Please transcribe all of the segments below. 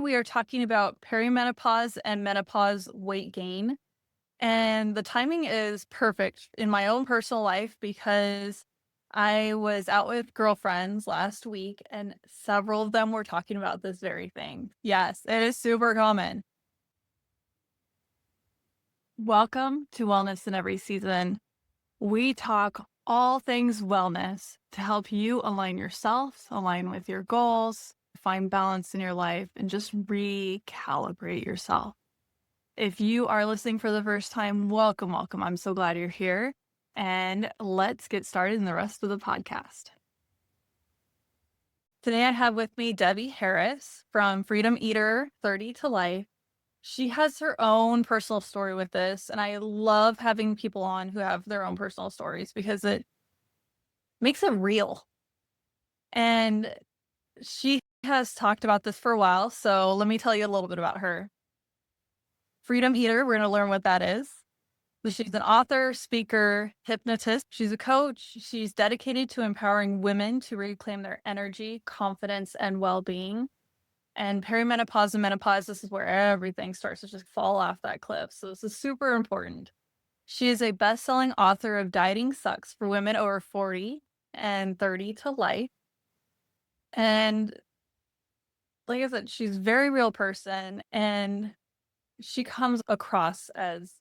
We are talking about perimenopause and menopause weight gain. And the timing is perfect in my own personal life because I was out with girlfriends last week and several of them were talking about this very thing. Yes, it is super common. Welcome to Wellness in Every Season. We talk all things wellness to help you align yourself, align with your goals, find balance in your life, and just recalibrate yourself. If you are listening for the first time, welcome, welcome. I'm so glad you're here. And let's get started in the rest of the podcast. Today I have with me Debbie Harris from Freedom Eater 30 to Life. She has her own personal story with this, and I love having people on who have their own personal stories because it makes it real. And she has talked about this for a while, so let me tell you a little bit about her. Freedom Eater, we're going to learn what that is. So she's an author, speaker, hypnotist. She's a coach. She's dedicated to empowering women to reclaim their energy, confidence, and well-being. And perimenopause and menopause, this is where everything starts to just fall off that cliff. So this is super important. She is a best-selling author of Dieting Sucks for Women Over 40 and 30 to Life. And like I said, she's a very real person and she comes across as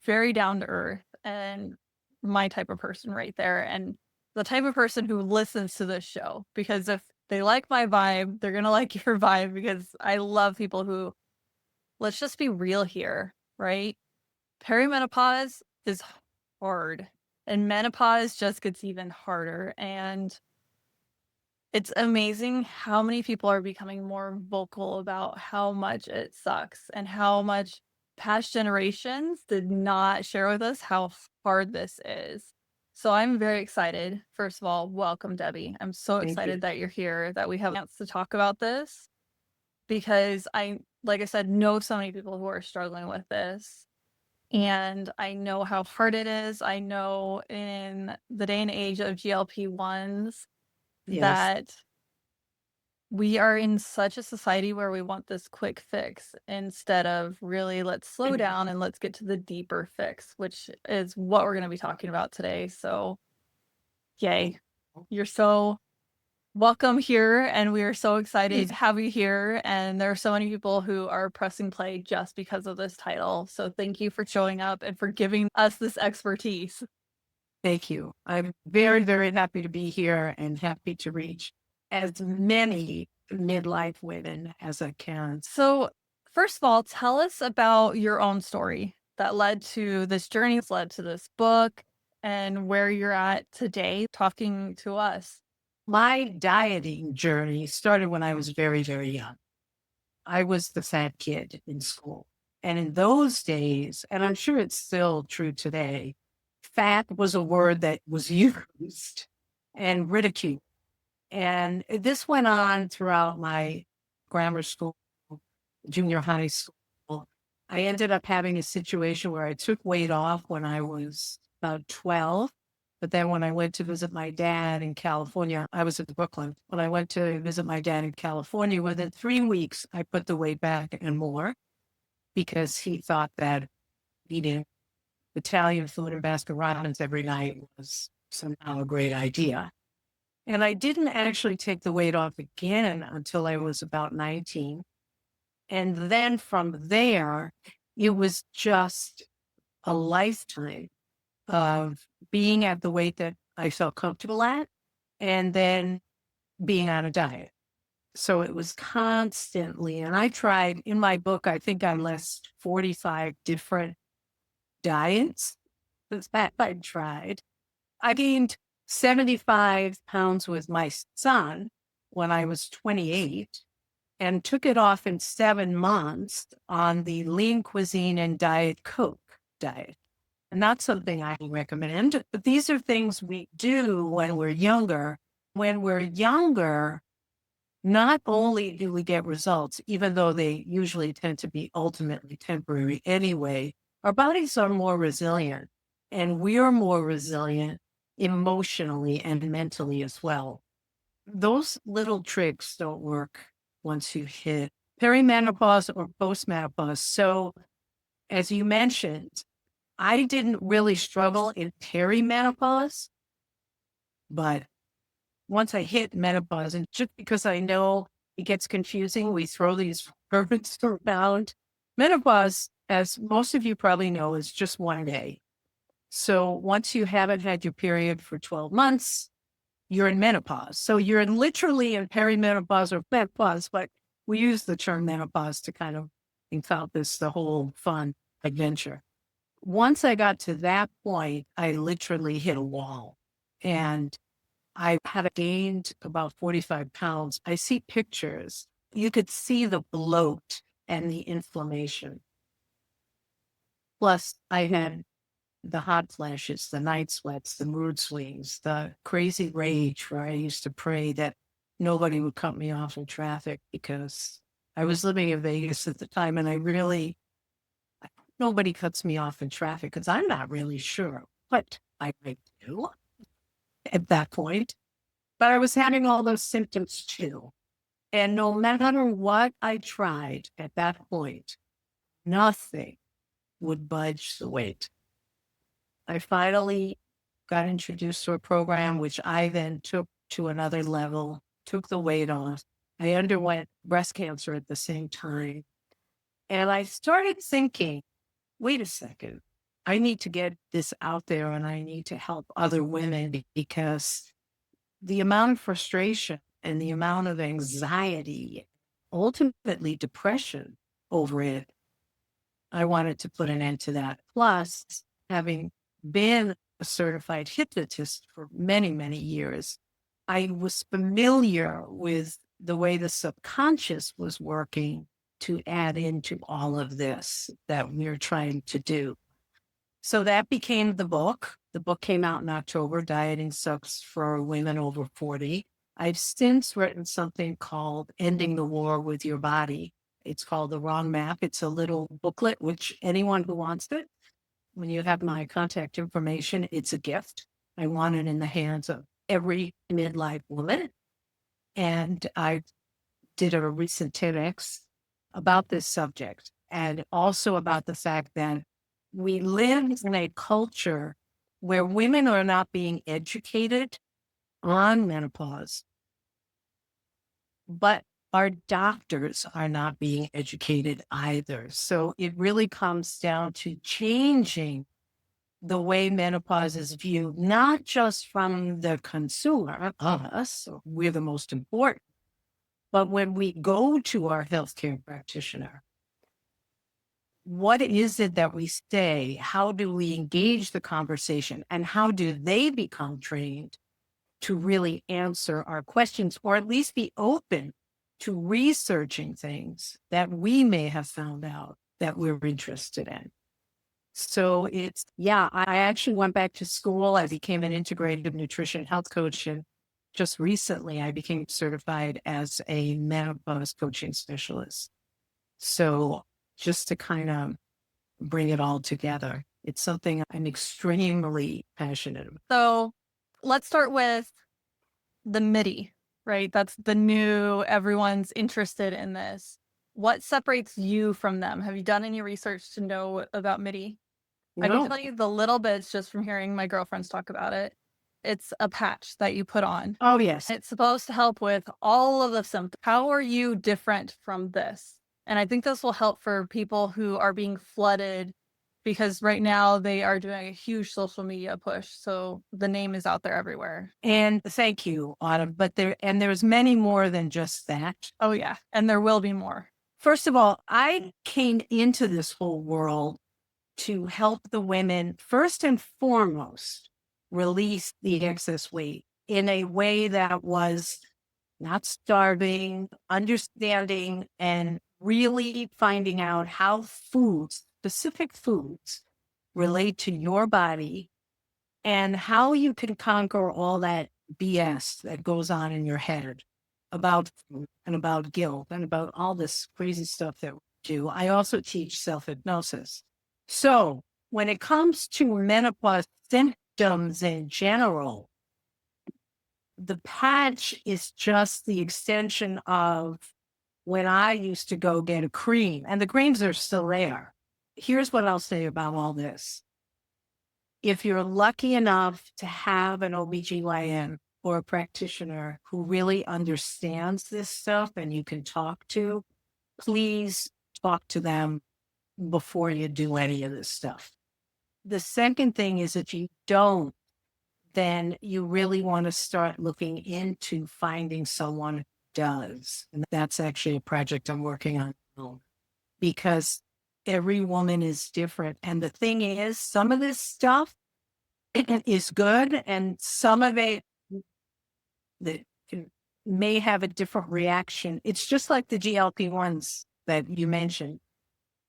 very down to earth and my type of person right there. And the type of person who listens to this show, because if they like my vibe, they're going to like your vibe because I love people who, let's just be real here, right? Perimenopause is hard and menopause just gets even harder. And it's amazing how many people are becoming more vocal about how much it sucks and how much past generations did not share with us how hard this is. So I'm very excited. First of all, welcome, Debbie. I'm so Thank you. excited that you're here, that we have a chance to talk about this because like I said, know so many people who are struggling with this. And I know how hard it is. I know in the day and age of GLP-1s Yes. that we are in such a society where we want this quick fix instead of really let's slow down and let's get to the deeper fix, which is what we're going to be talking about today. So, yay. You're so welcome here, and we are so excited to have you here. And there are so many people who are pressing play just because of this title. So, thank you for showing up and for giving us this expertise. Thank you. I'm very, very happy to be here and happy to reach as many midlife women as I can. So, first of all, tell us about your own story that led to this journey, that's led to this book, and where you're at today talking to us. My dieting journey started when I was very, very young. I was the fat kid in school. And in those days, and I'm sure it's still true today, fat was a word that was used and ridiculed. And this went on throughout my grammar school, junior high school. I ended up having a situation where I took weight off when I was about 12. But then when I went to visit my dad in California, I was in Brooklyn. When I went to visit my dad in California, within 3 weeks, I put the weight back and more because he thought that eating Italian food and Baskin Robbins every night was somehow a great idea. And I didn't actually take the weight off again until I was about 19. And then from there, it was just a lifetime of being at the weight that I felt comfortable at and then being on a diet. So it was constantly, and I tried in my book, I think I list 45 different diets that I tried. I gained 75 pounds with my son when I was 28 and took it off in 7 months on the lean cuisine and Diet Coke diet. And that's something I recommend. But these are things we do when we're younger. When we're younger, not only do we get results, even though they usually tend to be ultimately temporary anyway, our bodies are more resilient and we're more resilient emotionally and mentally as well. Those little tricks don't work once you hit Perimenopause or postmenopause. So, as you mentioned, I didn't really struggle in perimenopause, but once I hit menopause, and just because I know it gets confusing, we throw these words around. Menopause, as most of you probably know, is just one day. So once you haven't had your period for 12 months, you're in menopause. So you're literally in perimenopause or menopause, but we use the term menopause to kind of encompass the whole fun adventure. Once I got to that point, I literally hit a wall and I had gained about 45 pounds. I see pictures. You could see the bloat and the inflammation. Plus, I had the hot flashes, the night sweats, the mood swings, the crazy rage where I used to pray that nobody would cut me off in traffic because I was living in Vegas at the time and nobody cuts me off in traffic because I'm not really sure what I might do at that point. But I was having all those symptoms too. And no matter what I tried at that point, nothing would budge the weight. I finally got introduced to a program, which I then took to another level, took the weight off. I underwent breast cancer at the same time. And I started thinking, wait a second, I need to get this out there and I need to help other women because the amount of frustration and the amount of anxiety, ultimately depression over it, I wanted to put an end to that. Plus, having been a certified hypnotist for many, many years, I was familiar with the way the subconscious was working to add into all of this that we're trying to do. So that became the book. The book came out in October, Dieting Sucks for Women Over 40. I've since written something called Ending the War with Your Body. It's called The Wrong Map. It's a little booklet, which anyone who wants it, when you have my contact information, it's a gift. I want it in the hands of every midlife woman. And I did a recent TEDx about this subject and also about the fact that we live in a culture where women are not being educated on menopause, but our doctors are not being educated either. So it really comes down to changing the way menopause is viewed, not just from the consumer, us, we're the most important, but when we go to our healthcare practitioner, what is it that we say? How do we engage the conversation? And how do they become trained to really answer our questions or at least be open to researching things that we may have found out that we're interested in? So yeah, I actually went back to school. I became an integrative nutrition health coach. And just recently, I became certified as a menopause coaching specialist. So just to kind of bring it all together, it's something I'm extremely passionate about. So let's start with the MIDI, right? That's the new, everyone's interested in this. What separates you from them? Have you done any research to know about MIDI? I can tell you the little bits just from hearing my girlfriends talk about it. It's a patch that you put on. Oh, yes. It's supposed to help with all of the symptoms. How are you different from this? And I think this will help for people who are being flooded because right now they are doing a huge social media push. So the name is out there everywhere. And thank you, Autumn. But there's many more than just that. Oh, yeah. And there will be more. First of all, I came into this whole world to help the women, first and foremost, release the excess weight in a way that was not starving, understanding, and really finding out how foods, specific foods, relate to your body and how you can conquer all that BS that goes on in your head about food and about guilt and about all this crazy stuff that we do. I also teach self-hypnosis. So when it comes to menopause symptoms in general, the patch is just the extension of when I used to go get a cream, and the creams are still there. Here's what I'll say about all this. If you're lucky enough to have an OBGYN or a practitioner who really understands this stuff and you can talk to, please talk to them before you do any of this stuff. The second thing is if you don't, then you really want to start looking into finding someone who does. And that's actually a project I'm working on now, because every woman is different. And the thing is, some of this stuff is good, and some of it that may have a different reaction. It's just like the GLP-1s that you mentioned.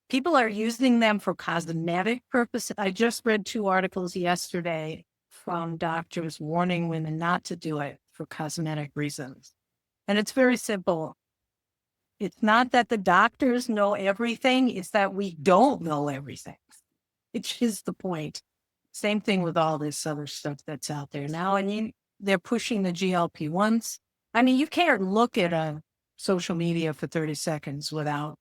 People are using them for cosmetic purposes. I just read 2 articles yesterday from doctors warning women not to do it for cosmetic reasons. And it's very simple. It's not that the doctors know everything, it's that we don't know everything, which is the point. Same thing with all this other stuff that's out there now. And they're pushing the GLP-1s. I mean, you can't look at a social media for 30 seconds without.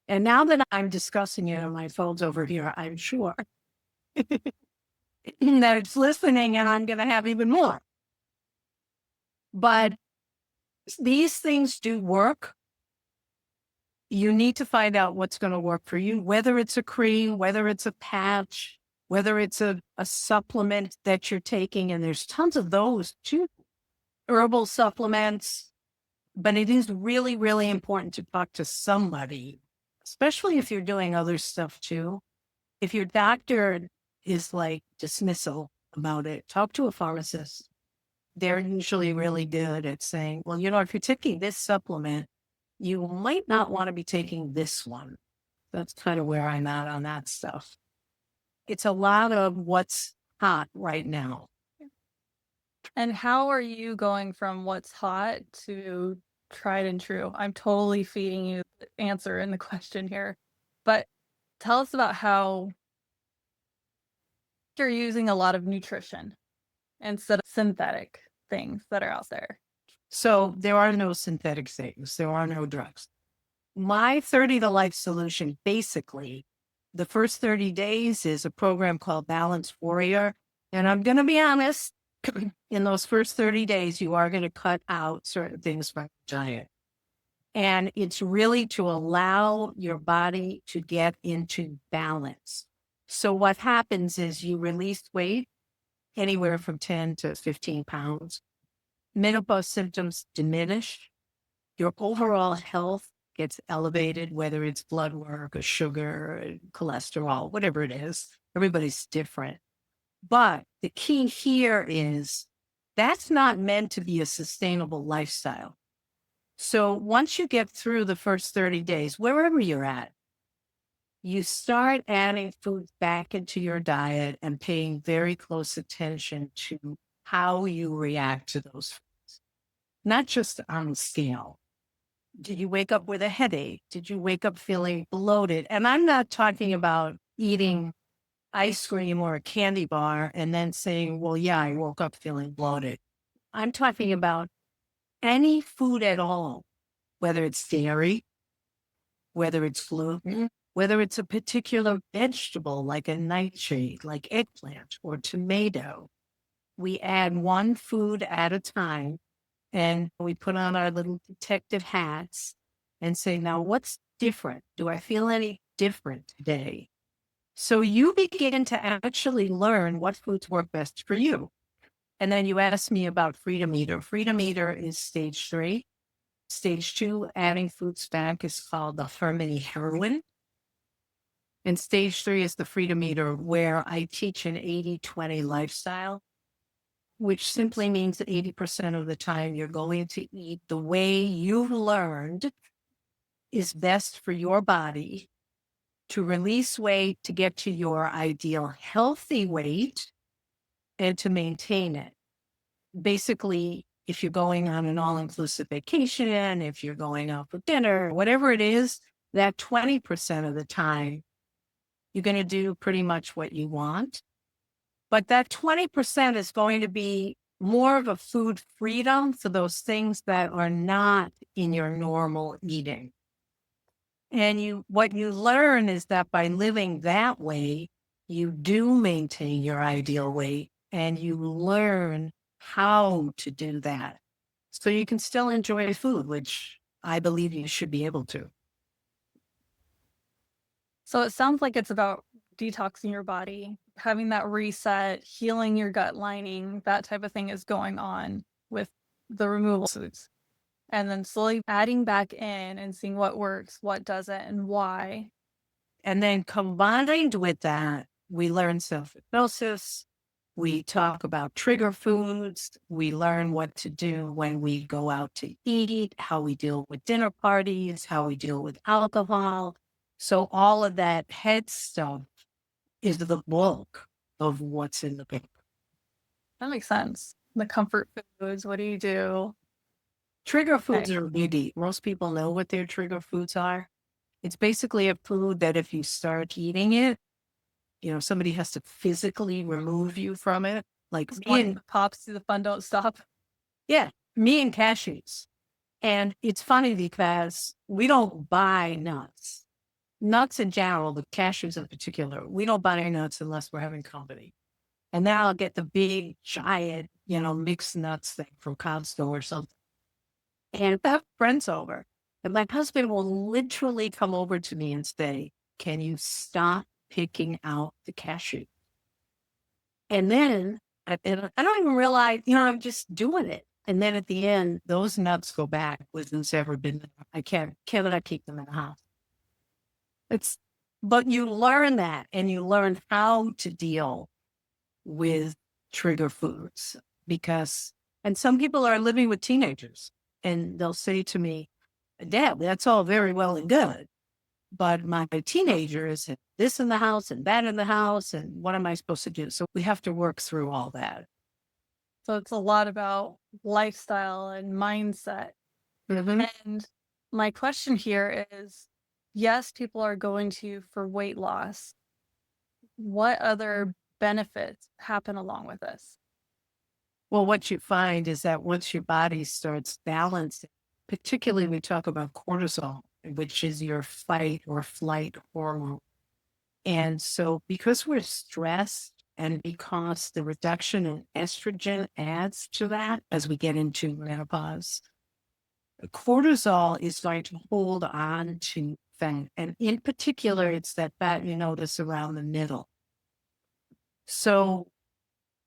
And now that I'm discussing it on my phone's over here, I'm sure that it's listening and I'm going to have even more. But these things do work. You need to find out what's going to work for you, whether it's a cream, whether it's a patch, whether it's a supplement that you're taking. And there's tons of those too, herbal supplements. But it is really, really important to talk to somebody, especially if you're doing other stuff too. If your doctor is like dismissal about it, talk to a pharmacist. They're usually really good at saying, well, if you're taking this supplement, you might not want to be taking this one. That's kind of where I'm at on that stuff. It's a lot of what's hot right now. And how are you going from what's hot to tried and true? I'm totally feeding you the answer in the question here, but tell us about how you're using a lot of nutrition instead of synthetic things that are out there. So there are no synthetic things. There are no drugs. My 30 to Life solution, basically, the first 30 days is a program called Balance Warrior. And I'm going to be honest, in those first 30 days, you are going to cut out certain things from your diet. And it's really to allow your body to get into balance. So what happens is you release weight anywhere from 10 to 15 pounds. Menopause symptoms diminish. Your overall health gets elevated, whether it's blood work or sugar or cholesterol, whatever it is. Everybody's different. But the key here is that's not meant to be a sustainable lifestyle. So once you get through the first 30 days, wherever you're at, you start adding food back into your diet and paying very close attention to how you react to those foods, not just on scale. Did you wake up with a headache? Did you wake up feeling bloated? And I'm not talking about eating ice cream or a candy bar and then saying, well, yeah, I woke up feeling bloated. I'm talking about any food at all, whether it's dairy, whether it's gluten, whether it's a particular vegetable like a nightshade, like eggplant or tomato. We add one food at a time and we put on our little detective hats and say, now what's different? Do I feel any different today? So you begin to actually learn what foods work best for you. And then you ask me about Freedom Eater. Freedom Eater is stage 3. Stage 2, adding foods back, is called the Harmony Heroin. And stage 3 is the Freedom Eater, where I teach an 80-20 lifestyle, which simply means that 80% of the time you're going to eat the way you've learned is best for your body to release weight, to get to your ideal healthy weight, and to maintain it. Basically, if you're going on an all-inclusive vacation, if you're going out for dinner, whatever it is, that 20% of the time, you're going to do pretty much what you want. But that 20% is going to be more of a food freedom for those things that are not in your normal eating. And what you learn is that by living that way, you do maintain your ideal weight and you learn how to do that. So you can still enjoy food, which I believe you should be able to. So it sounds like it's about detoxing your body, having that reset, healing your gut lining, that type of thing is going on with the removal foods. And then slowly adding back in and seeing what works, what doesn't, and why. And then combined with that, we learn self-hypnosis. We talk about trigger foods. We learn what to do when we go out to eat, how we deal with dinner parties, how we deal with alcohol. So all of that head stuff is the bulk of what's in the book. That makes sense. The comfort foods, what do you do? Trigger Okay. foods are really, most people know what their trigger foods are. It's basically a food that if you start eating it, somebody has to physically remove you from it. Like me One and, pops to the fun don't stop. yeah, me and cashews. And it's funny because we don't buy nuts. Nuts in general, but cashews in particular, we don't buy nuts unless we're having company. And then I'll get the big, giant, mixed nuts thing from Costco or something. And if I have friends over, and my husband will literally come over to me and say, "Can you stop picking out the cashew?" And then I don't even realize, I'm just doing it. And then at the end, those nuts go back with who's ever been there. I can't let I keep them in the house. It's, but you learn that and you learn how to deal with trigger foods because, and some people are living with teenagers and they'll say to me, "Dad, that's all very well and good, but my teenager is this in the house and that in the house. And what am I supposed to do?" So we have to work through all that. So it's a lot about lifestyle and mindset. Mhm. And my question here is, yes, people are going to you for weight loss. What other benefits happen along with this? Well, what you find is that once your body starts balancing, particularly we talk about cortisol, which is your fight or flight hormone. And so because we're stressed and because the reduction in estrogen adds to that as we get into menopause, cortisol is going to hold on to fat. And in particular, it's that fat you notice around the middle. So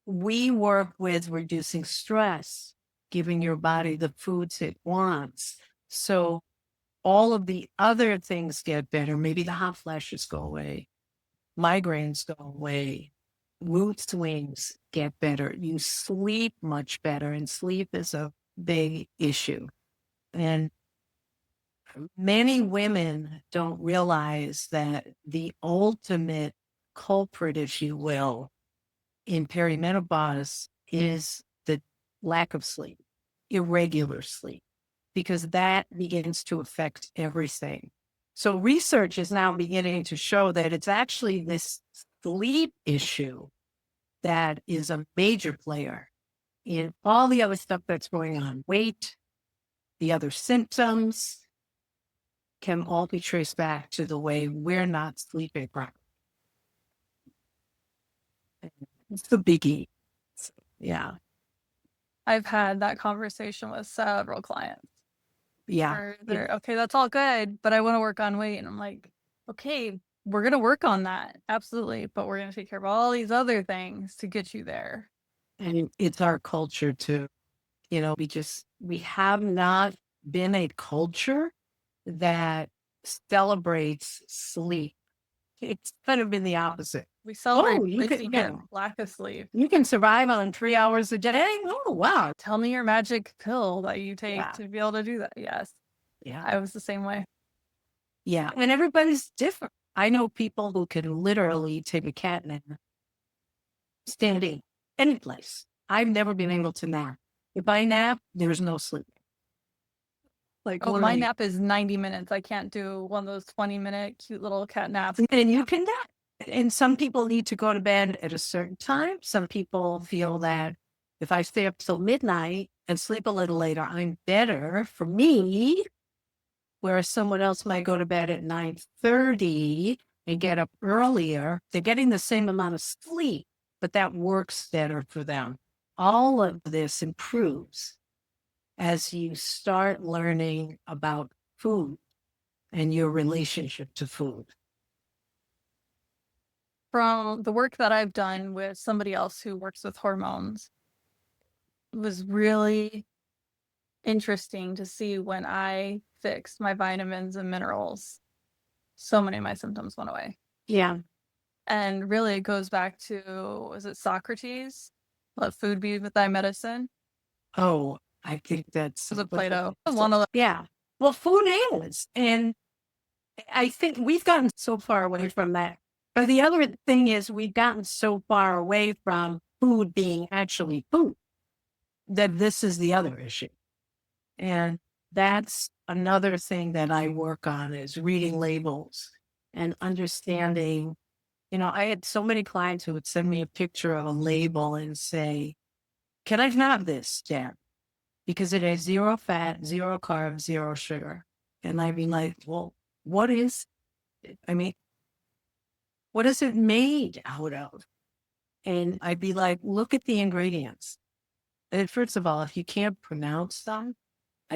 we work with reducing stress, giving your body the foods it wants. So all of the other things get better. Maybe the hot flashes go away, migraines go away, mood swings get better. You sleep much better, and sleep is a big issue. And many women don't realize that the ultimate culprit, if you will, in perimenopause is the lack of sleep, irregular sleep, because that begins to affect everything. So research is now beginning to show that it's actually this sleep issue that is a major player in all the other stuff that's going on. Weight, the other symptoms can all be traced back to the way we're not sleeping properly. It's the biggie. So, yeah. I've had that conversation with several clients Yeah. where they're okay, that's all good, but I want to work on weight. And I'm like, okay, we're going to work on that. Absolutely. But we're going to take care of all these other things to get you there. And it's our culture to, we have not been a culture that celebrates sleep. It's kind of been the opposite. We celebrate Oh, you can, laziness, lack of sleep. you can survive on 3 hours a day. Oh, wow. Tell me your magic pill that you take Yeah. to be able to do that. Yes, Yeah. I was the same way. Yeah. And everybody's different. I know people who can literally take a cat nap standing any place. I've never been able to nap. If I nap, there's no sleep. Like Oh, my literally. nap is 90 minutes. I can't do one of those 20-minute cute little cat naps. And you can nap. And some people need to go to bed at a certain time. Some people feel that If I stay up till midnight and sleep a little later, I'm better for me, whereas someone else might go to bed at 9:30 and get up earlier. They're getting the same amount of sleep, but that works better for them. All of this improves as you start learning about food and your relationship to food. From the work that I've done with somebody else who works with hormones, it was really interesting to see when I fixed my vitamins and minerals, so many of my symptoms went away. Yeah. And really, it goes back to, was it Socrates? Let food be thy medicine. Oh, I think that's Was it what Plato? so, One of the, yeah. Well, food is. And I think we've gotten so far away from that. But the other thing is we've gotten so far away from food being actually food that this is the other issue. And that's another thing that I work on is reading labels and understanding. I had so many clients who would send me a picture of a label and say, can I have this, Jen? Because it has zero fat, zero carbs, zero sugar. And I'd be like, well, what is it? I mean, what is it made out of? And I'd be like, look at the ingredients. And first of all, if you can't pronounce them,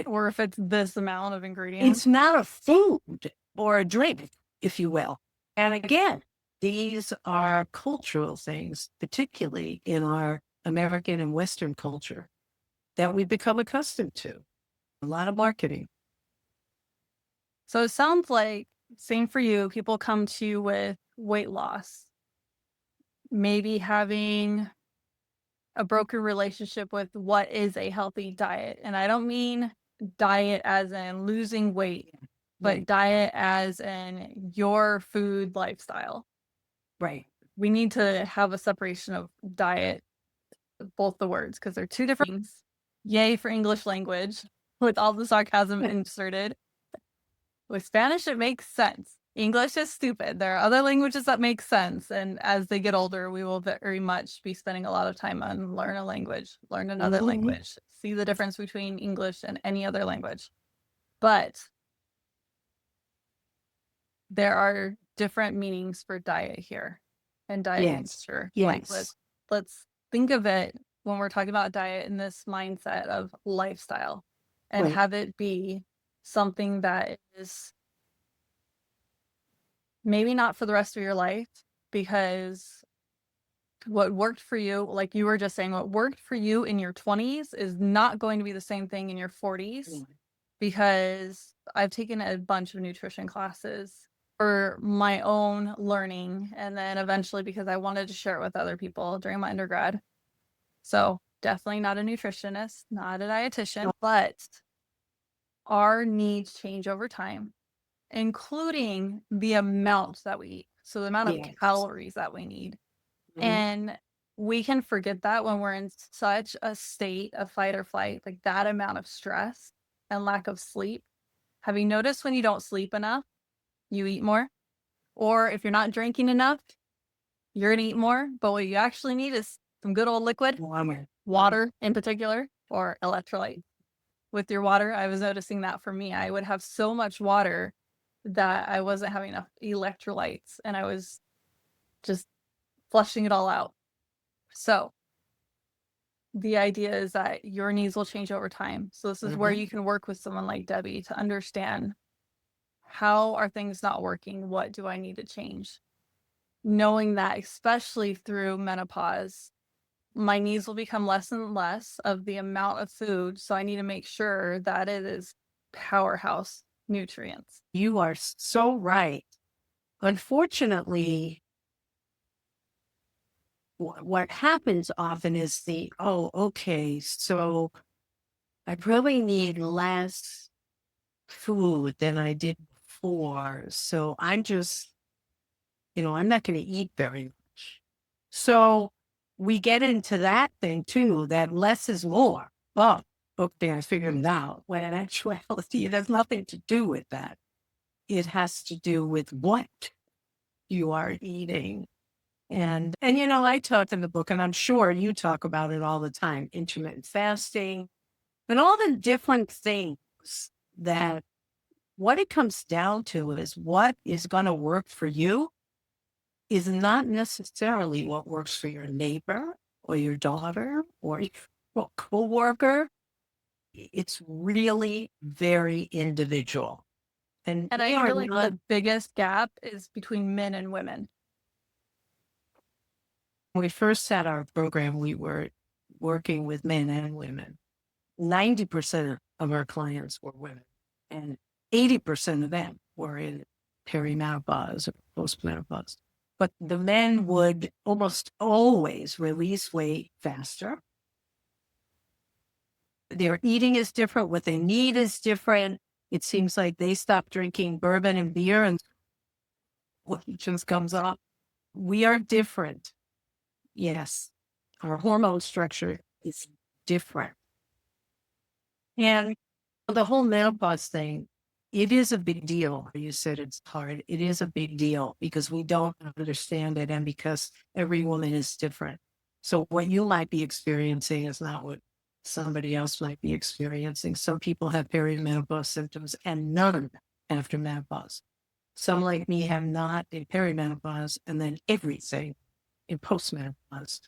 or if it's this amount of ingredients. it's not a food or a drink, if you will. And again, these are cultural things, particularly in our American and Western culture, that we've become accustomed to. A lot of marketing. So it sounds like, same for you, people come to you with weight loss, maybe having a broken relationship with what is a healthy diet. And I don't mean diet as in losing weight, but Right. diet as in your food lifestyle. Right. We need to have a separation of diet, both the words, because they're two different things. Yay for English language with all the sarcasm inserted. With Spanish, it makes sense. English is stupid. There are other languages that make sense. And as they get older, we will very much be spending a lot of time on learn a language, learn another language, see the difference between English and any other language. But there are different meanings for diet here and diet Yes. culture. Like Yes. let's think of it when we're talking about diet in this mindset of lifestyle and Right. have it be something that is maybe not for the rest of your life, because what worked for you, like you were just saying, what worked for you in your 20s is not going to be the same thing in your 40s, because I've taken a bunch of nutrition classes for my own learning, and then eventually because I wanted to share it with other people during my undergrad. So definitely not a nutritionist, not a dietitian, but our needs change over time, including the amount that we eat. So the amount of Yes. calories that we need. Mhm. And we can forget that when we're in such a state of fight or flight, like that amount of stress and lack of sleep. Have you noticed when you don't sleep enough, you eat more? Or if you're not drinking enough, you're going to eat more. But what you actually need is some good old liquid, water in particular, or electrolyte. With your water, I was noticing that for me, I would have so much water that I wasn't having enough electrolytes and I was just flushing it all out. So the idea is that your needs will change over time. So this is where you can work with someone like Debbie to understand, how are things not working? What do I need to change? Knowing that, especially through menopause, my needs will become less and less of the amount of food. So I need to make sure that it is powerhouse nutrients. You are so right. Unfortunately, what happens often is okay, so I probably need less food than I did before. So I'm not going to eat very much. So we get into that thing too, that less is more. Oh, okay, I figured it out. When in actuality, it has nothing to do with that. It has to do with what you are eating. And you know, I talked in the book, and I'm sure you talk about it all the time, intermittent fasting, and all the different things that what it comes down to is what is going to work for you is not necessarily what works for your neighbor or your daughter or your coworker. It's really very individual. And And we I are feel like not, the biggest gap is between men and women. when we first had our program, we were working with men and women. 90% of our clients were women, and 80% of them were in perimenopause or postmenopause. But the men would almost always release weight faster. Their eating is different. What they need is different. It seems like they stop drinking bourbon and beer and what just comes up. We are different. Yes. Our hormone structure is different. And the whole menopause thing, it is a big deal. You said it's hard. It is a big deal because we don't understand it and because every woman is different. So what you might be experiencing is not what somebody else might be experiencing. Some people have perimenopause symptoms and none after menopause. Some like me have not in perimenopause and then everything in postmenopause.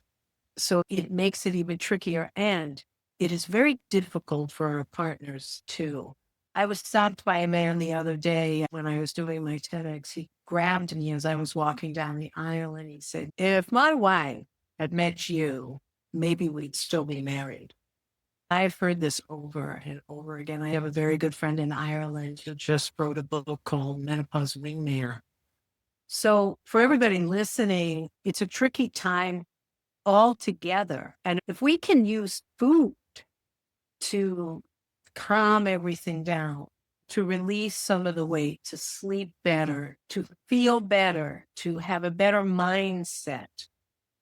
So it makes it even trickier. And it is very difficult for our partners too. I was stopped by a man the other day when I was doing my TEDx. He grabbed me as I was walking down the aisle and he said, "If my wife had met you, maybe we'd still be married." I've heard this over and over again. I have a very good friend in Ireland who just wrote a book called Menopause Wingmare. So for everybody listening, it's a tricky time all together. And if we can use food to calm everything down, to release some of the weight, to sleep better, to feel better, to have a better mindset,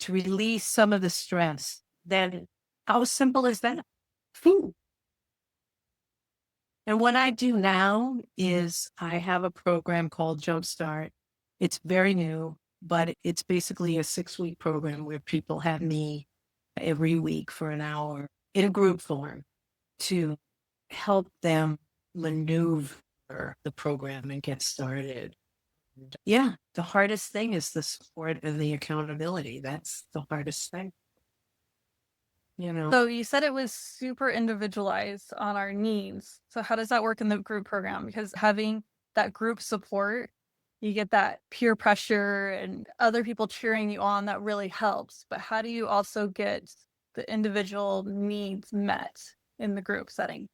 to release some of the stress, then how simple is that? Food. And what I do now is I have a program called Jumpstart. It's very new, but it's basically a 6-week program where people have me every week for an hour in a group form to help them maneuver the program and get started. Yeah, the hardest thing is the support and the accountability. That's the hardest thing, you know. So you said it was super individualized on our needs. So how does that work in the group program? Because having that group support, you get that peer pressure and other people cheering you on, that really helps. But how do you also get the individual needs met in the group setting?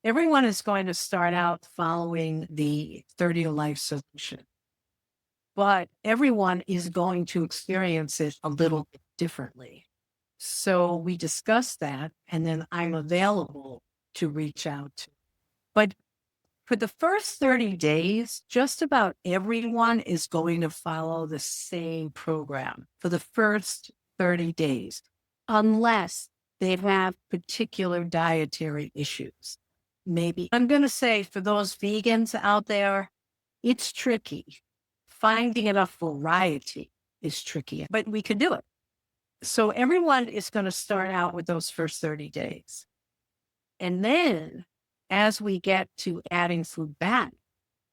Everyone is going to start out following the 30 to life solution, but everyone is going to experience it a little bit differently. So we discuss that, and then I'm available to reach out to. But for the first 30 days, just about everyone is going to follow the same program for the first 30 days, unless they have particular dietary issues. Maybe I'm going to say for those vegans out there, it's tricky. Finding enough variety is tricky, but we can do it. So everyone is going to start out with those first 30 days. And then as we get to adding food back,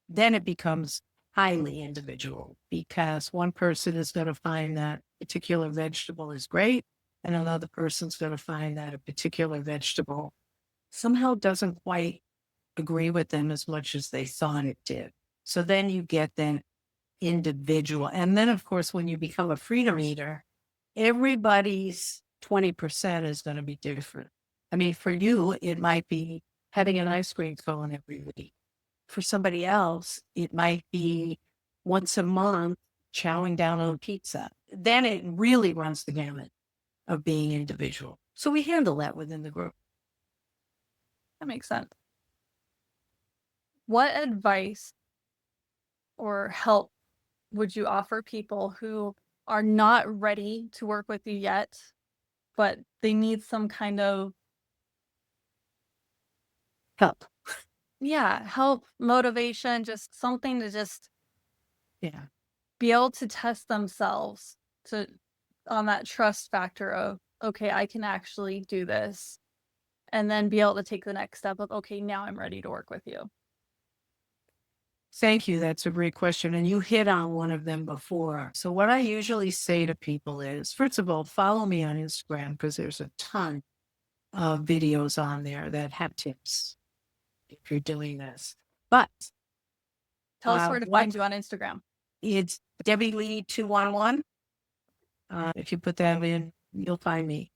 then it becomes highly individual because one person is going to find that particular vegetable is great, and another person's going to find that a particular vegetable somehow doesn't quite agree with them as much as they thought it did. So then you get then individual. And then, of course, when you become a freedom eater, everybody's 20% is going to be different. I mean, for you, it might be having an ice cream cone every week. For somebody else, it might be once a month chowing down on pizza. Then it really runs the gamut of being individual. So we handle that within the group. That makes sense. What advice or help would you offer people who are not ready to work with you yet, but they need some kind of, Help. yeah, help, motivation, just something to just Yeah. be able to test themselves? to on that trust factor of, okay, I can actually do this, and then be able to take the next step of, okay, now I'm ready to work with you. Thank you. That's a great question. And you hit on one of them before. So, what I usually say to people is, first of all, follow me on Instagram because there's a ton of videos on there that have tips if you're doing this. But Tell us where to what find you on Instagram. it's Debbie Lee 211. If you put that in, you'll find me.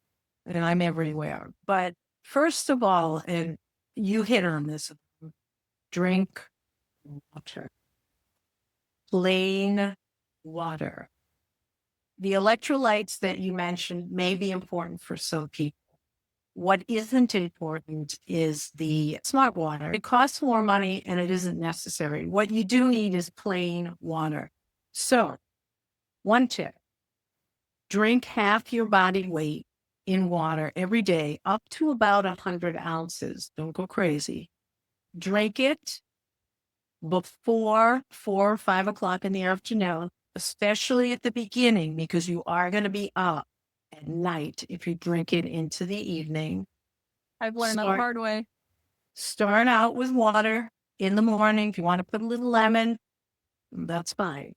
And I'm everywhere. But first of all, and you hit on this, drink water, plain water. The electrolytes that you mentioned may be important for some people. What isn't important is the smart water. It costs more money and it isn't necessary. What you do need is plain water. So, one tip, drink half your body weight in water every day, up to about 100 ounces. Don't go crazy. Drink it before 4 or 5 o'clock in the afternoon, especially at the beginning, because you are going to be up at night if you drink it into the evening. I've learned that the Start, hard way. start out with water in the morning. If you want to put a little lemon, that's fine.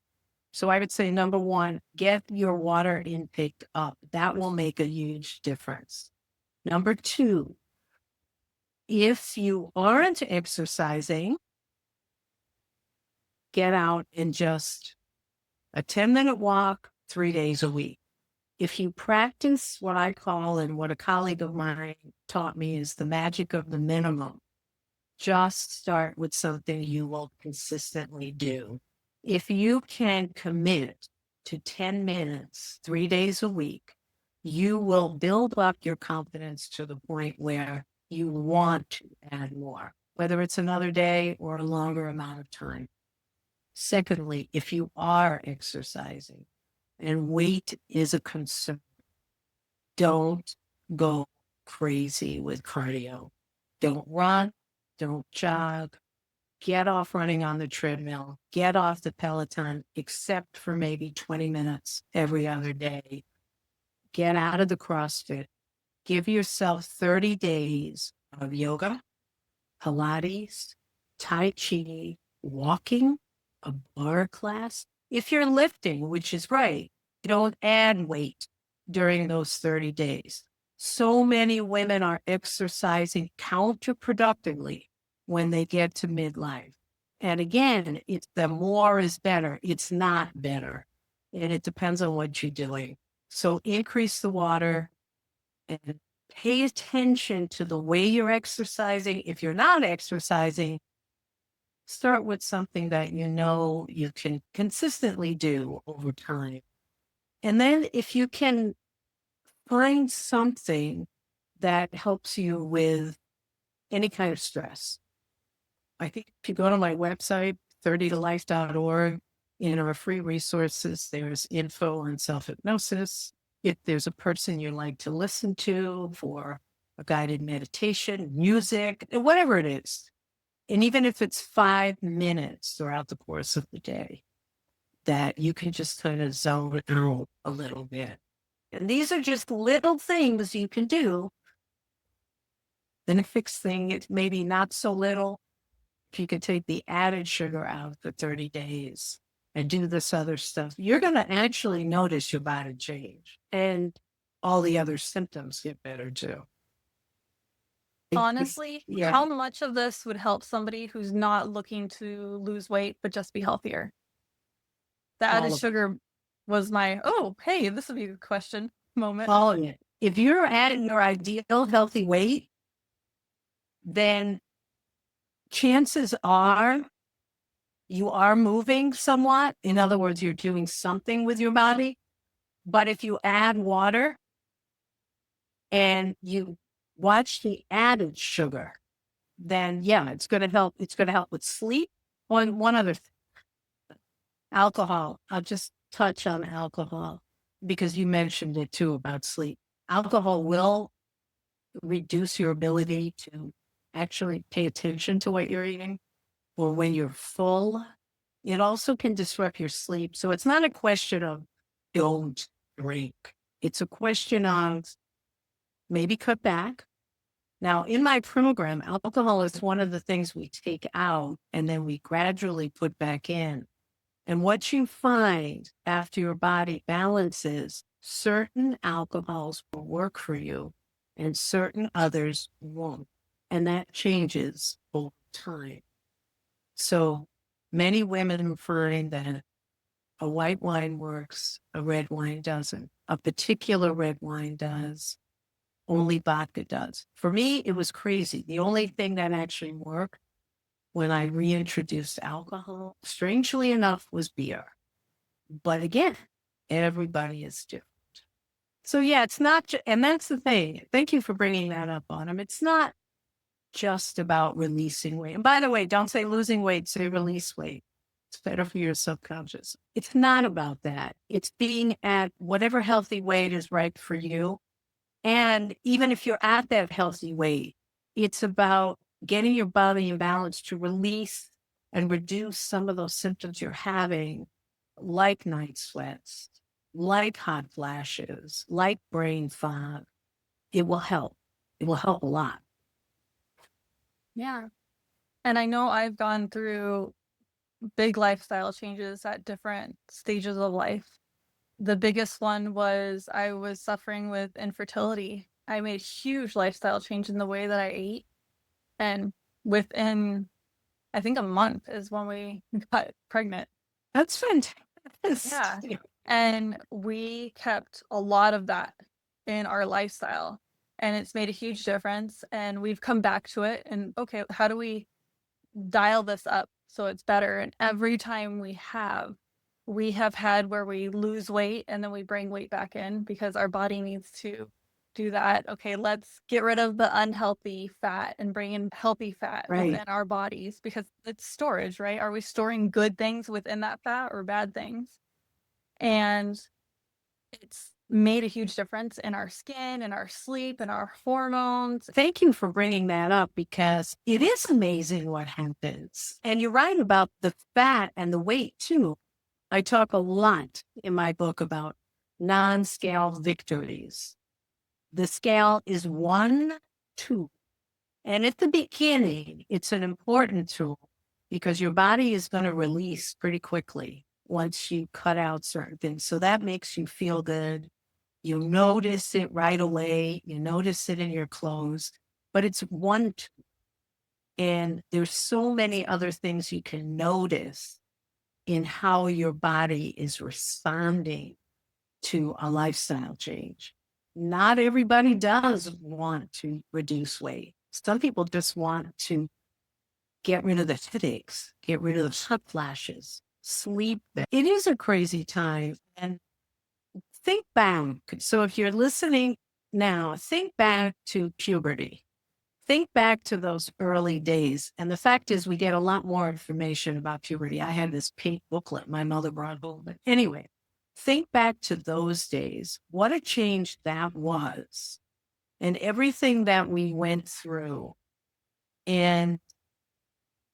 So I would say number one, get your water intake up. That will make a huge difference. Number two, if you aren't exercising, get out and just a 10-minute walk 3 days a week. If you practice what I call and what a colleague of mine taught me is the magic of the minimum, just start with something you will consistently do. If you can commit to 10 minutes, 3 days a week, you will build up your confidence to the point where you want to add more, whether it's another day or a longer amount of time. Secondly, if you are exercising and weight is a concern, don't go crazy with cardio. Don't run, don't jog, get off running on the treadmill, get off the Peloton, except for maybe 20 minutes every other day. Get out of the CrossFit. Give yourself 30 days of yoga, Pilates, Tai Chi, walking, a bar class. If you're lifting, which is great, don't add weight during those 30 days. So many women are exercising counterproductively when they get to midlife. And again, it's the more is better. It's not better. And it depends on what you're doing. So increase the water and pay attention to the way you're exercising. If you're not exercising, start with something that you know you can consistently do over time. And then if you can find something that helps you with any kind of stress. I think if you go to my website, 30tolife.org, in our free resources, there's info on self-hypnosis. If there's a person you like to listen to for a guided meditation, music, whatever it is. And even if it's 5 minutes throughout the course of the day, that you can just kind of zone out a little bit. And these are just little things you can do. The next thing, it's maybe not so little. If you could take the added sugar out for 30 days and do this other stuff, you're going to actually notice your body change and all the other symptoms get better too. Honestly, Yeah. how much of this would help somebody who's not looking to lose weight, but just be healthier? The added sugar was my, oh, hey, this would be a question moment. Following it. If you're at your ideal healthy weight, then chances are you are moving somewhat. In other words, you're doing something with your body. But if you add water and you watch the added sugar, then yeah, it's going to help. It's going to help with sleep. One other thing, alcohol. I'll just touch on alcohol because you mentioned it too about sleep. Alcohol will reduce your ability to actually pay attention to what you're eating or when you're full. It also can disrupt your sleep. So it's not a question of don't. drink. It's a question of maybe cut back. Now, in my program, alcohol is one of the things we take out and then we gradually put back in. And what you find after your body balances, certain alcohols will work for you and certain others won't. And that changes over time. So many women find that a white wine works, a red wine doesn't. A particular red wine does, only vodka does. For me, it was crazy. The only thing that actually worked when I reintroduced alcohol, strangely enough, was beer. But again, everybody is different. So yeah, it's not, and that's the thing. Thank you for bringing that up, Autumn. It's not just about releasing weight. And by the way, don't say losing weight, say release weight. It's better for your subconscious. It's not about that. It's being at whatever healthy weight is right for you. And even if you're at that healthy weight, it's about getting your body in balance to release and reduce some of those symptoms you're having, like night sweats, like hot flashes, like brain fog. It will help. It will help a lot. Yeah. And I know I've gone through big lifestyle changes at different stages of life. The biggest one was I was suffering with infertility. I made a huge lifestyle change in the way that I ate. And within, I think, a month is when we got pregnant. That's Yeah. fantastic. And we kept a lot of that in our lifestyle. And it's made a huge difference. And we've come back to it. And okay, how do we dial this up so it's better? And every time we have had where we lose weight and then we bring weight back in because our body needs to do that. Okay, let's get rid of the unhealthy fat and bring in healthy fat Right. within our bodies because it's storage, right? Are we storing good things within that fat or bad things? And it's made a huge difference in our skin and our sleep and our hormones. Thank you for bringing that up because it is amazing what happens. And you're right about the fat and the weight too. I talk a lot in my book about non-scale victories. The scale is one tool. And at the beginning, it's an important tool because your body is going to release pretty quickly once you cut out certain things. So that makes you feel good. You notice it right away. You notice it in your clothes, but it's one tool. And there's so many other things you can notice in how your body is responding to a lifestyle change. Not everybody does want to reduce weight. Some people just want to get rid of the headaches, get rid of the hot flashes, sleep. It is a crazy time. And think back. So if you're listening now, think back to puberty. Think back to those early days. And the fact is, we get a lot more information about puberty. I had this pink booklet my mother brought home. But anyway, think back to those days. What a change that was. And everything that we went through. And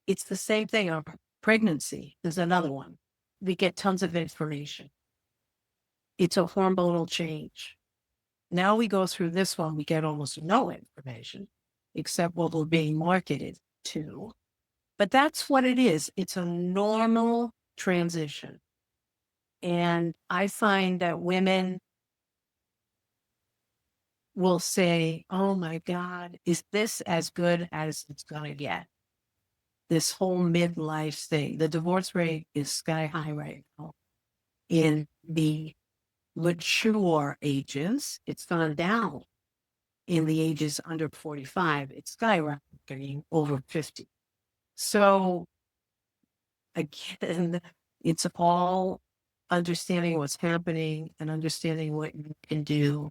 it's the same thing. Our pregnancy is another one. We get tons of information. It's a hormonal change. Now we go through this one, we get almost no information except what we're being marketed to. But that's what it is. It's a normal transition. And I find that women will say, oh my God, is this as good as it's going to get? This whole midlife thing. The divorce rate is sky high right now. In the mature ages, it's gone down. In the ages under 45, it's skyrocketing over 50. So again, it's all understanding what's happening and understanding what you can do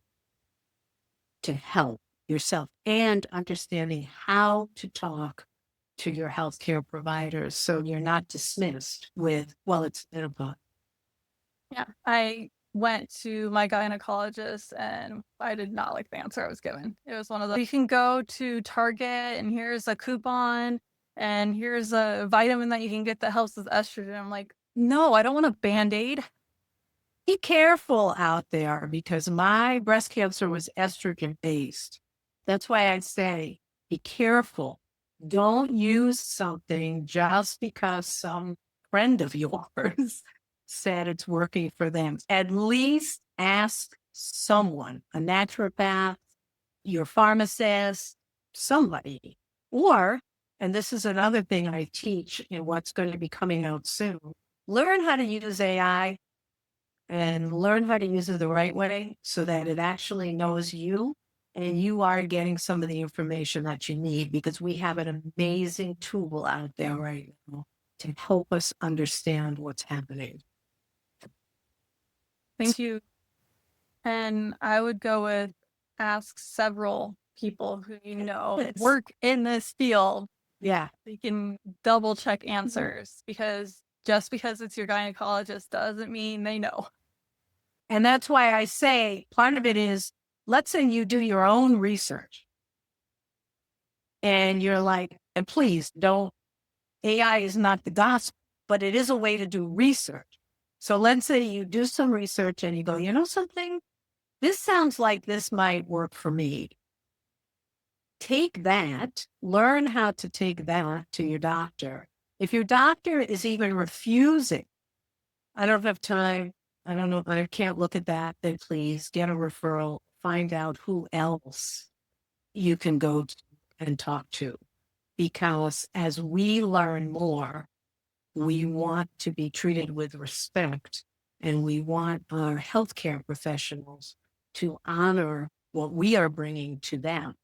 to help yourself and understanding how to talk to your healthcare providers so you're not dismissed with, well, it's menopause. Yeah, I went to my gynecologist and I did not like the answer I was given. It was one of the, you can go to Target and here's a coupon and here's a vitamin that you can get that helps with estrogen. I'm like, no, I don't want a Band-Aid. Be careful out there because my breast cancer was estrogen based. That's why I say be careful. Don't use something just because some friend of yours said it's working for them. At least ask someone, a naturopath, your pharmacist, somebody. Or, and this is another thing I teach in what's going to be coming out soon, learn how to use AI and learn how to use it the right way so that it actually knows you and you are getting some of the information that you need because we have an amazing tool out there right now to help us understand what's happening. Thank you. And I would go with ask several people who you know work in this field. Yeah. You can double check answers because just because it's your gynecologist doesn't mean they know. And that's why I say part of it is, let's say you do your own research and you're like, and please don't, AI is not the gospel, but it is a way to do research. So let's say you do some research and you go, you know something? This sounds like this might work for me. Take that, learn how to take that to your doctor. If your doctor is even refusing, I don't have time, I don't know, I can't look at that, then please get a referral, find out who else you can go to and talk to. Because as we learn more, we want to be treated with respect and we want our healthcare professionals to honor what we are bringing to them.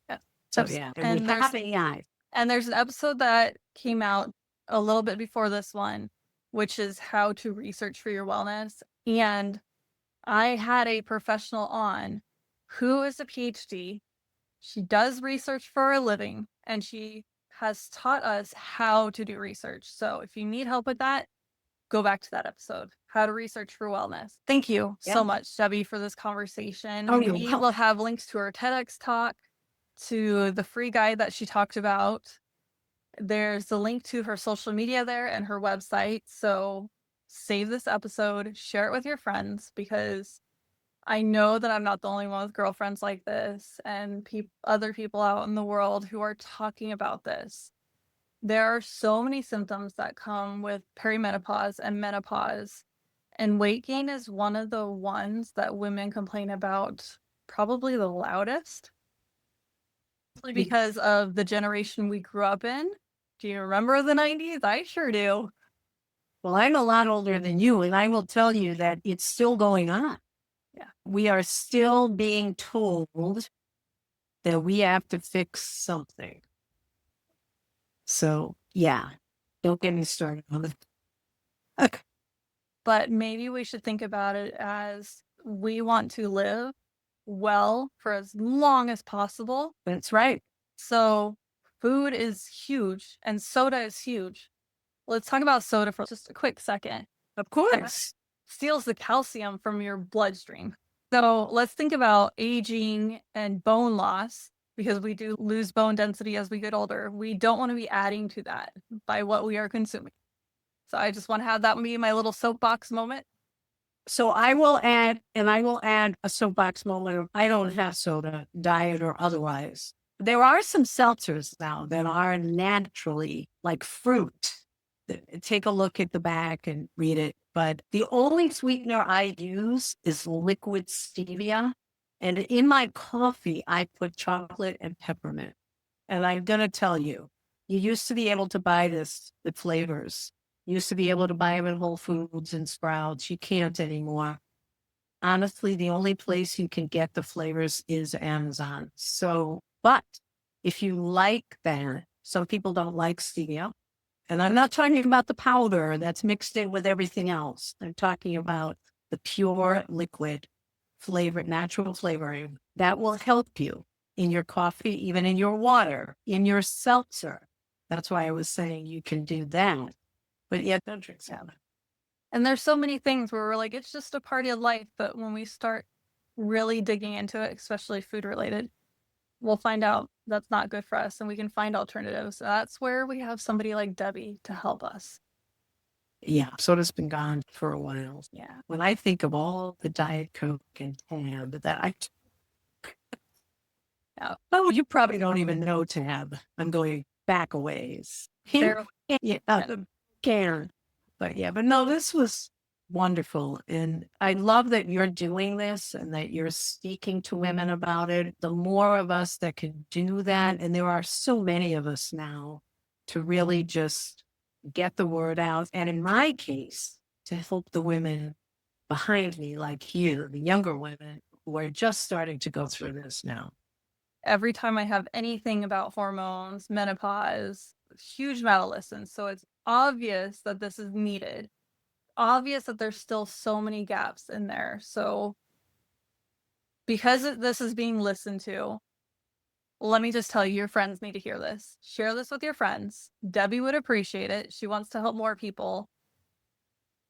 Yeah. So yeah, and we have AI. And there's an episode that came out a little bit before this one, which is how to research for your wellness. And I had a professional on who is a PhD. She does research for a living and she has taught us how to do research. So if you need help with that, go back to that episode, how to research for wellness. Thank you so much, Debbie, for this conversation. Oh, We will have links to her TEDx talk, to the free guide that she talked about. There's a link to her social media there and her website. So save this episode, share it with your friends because I know that I'm not the only one with girlfriends like this and other people out in the world who are talking about this. There are so many symptoms that come with perimenopause and menopause, and weight gain is one of the ones that women complain about probably the loudest because of the generation we grew up in. Do you remember the 90s? I sure do. Well, I'm a lot older than you, and I will tell you that it's still going on. Yeah. We are still being told that we have to fix something. So, yeah, don't get me started on it. Okay. But maybe we should think about it as we want to live well for as long as possible. That's right. So food is huge and soda is huge. Let's talk about soda for just a quick second. Of course. Steals the calcium from your bloodstream. So let's think about aging and bone loss because we do lose bone density as we get older. We don't want to be adding to that by what we are consuming. So I just want to have that be my little soapbox moment. So I will add a soapbox moment. I don't have soda, diet or otherwise. There are some seltzers now that are naturally like fruit. Take a look at the back and read it. But the only sweetener I use is liquid stevia. And in my coffee, I put chocolate and peppermint. And I'm going to tell you, you used to be able to buy the flavors. You used to be able to buy them in Whole Foods and Sprouts. You can't anymore. Honestly, the only place you can get the flavors is Amazon. So, but if you like that, some people don't like stevia. And I'm not talking about the powder that's mixed in with everything else. I'm talking about the pure liquid flavor, natural flavoring that will help you in your coffee, even in your water, in your seltzer. That's why I was saying you can do that. But yet, don't drink soda. And there's so many things where we're like, it's just a party of life. But when we start really digging into it, especially food related, we'll find out that's not good for us and we can find alternatives. That's where we have somebody like Debbie to help us. Yeah, soda's been gone for a while. Yeah. When I think of all the Diet Coke and tab that Yeah. oh, you probably don't even know tab. I'm going back a ways. Barely. Yeah, the can. But yeah, but no, this was wonderful. And I love that you're doing this and that you're speaking to women about it. The more of us that can do that, and there are so many of us now to really just get the word out. And in my case, to help the women behind me, like you, the younger women who are just starting to go through this now. Every time I have anything about hormones, menopause, huge amount of listens. So it's obvious that this is needed. Obvious that there's still so many gaps in there. So because this is being listened to, let me just tell you, your friends need to hear this. Share this with your friends. Debbie would appreciate it. She wants to help more people.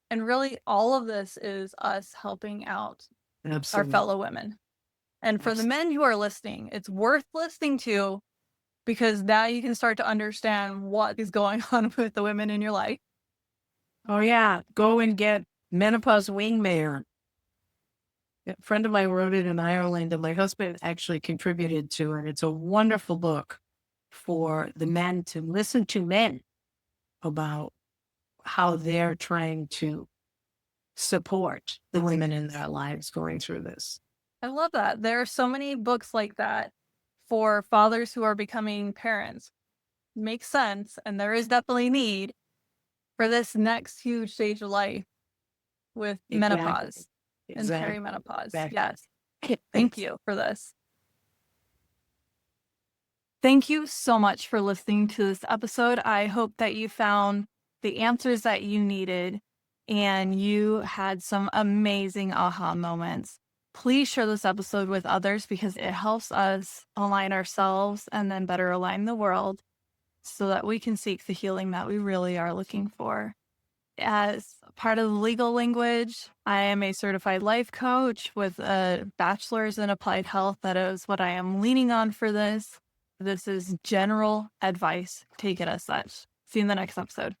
And really, all of this is us helping out our Absolutely. fellow women. And for the Absolutely. men who are listening, it's worth listening to because now you can start to understand what is going on with the women in your life. Oh, yeah. Go and get Menopause Wingman. A friend of mine wrote it in Ireland, and my husband actually contributed to it. It's a wonderful book for the men to listen to men about how they're trying to support the women in their lives going through this. I love that. There are so many books like that for fathers who are becoming parents. Makes sense. And there is definitely need for this next huge stage of life with Exactly. menopause and Exactly. perimenopause. Exactly. Yes. Thank you for this. Thank you so much for listening to this episode. I hope that you found the answers that you needed and you had some amazing aha moments. Please share this episode with others because it helps us align ourselves and then better align the world so that we can seek the healing that we really are looking for. As part of the legal language, I am a certified life coach with a bachelor's in applied health. That is what I am leaning on for this. This is general advice. Take it as such. See you in the next episode.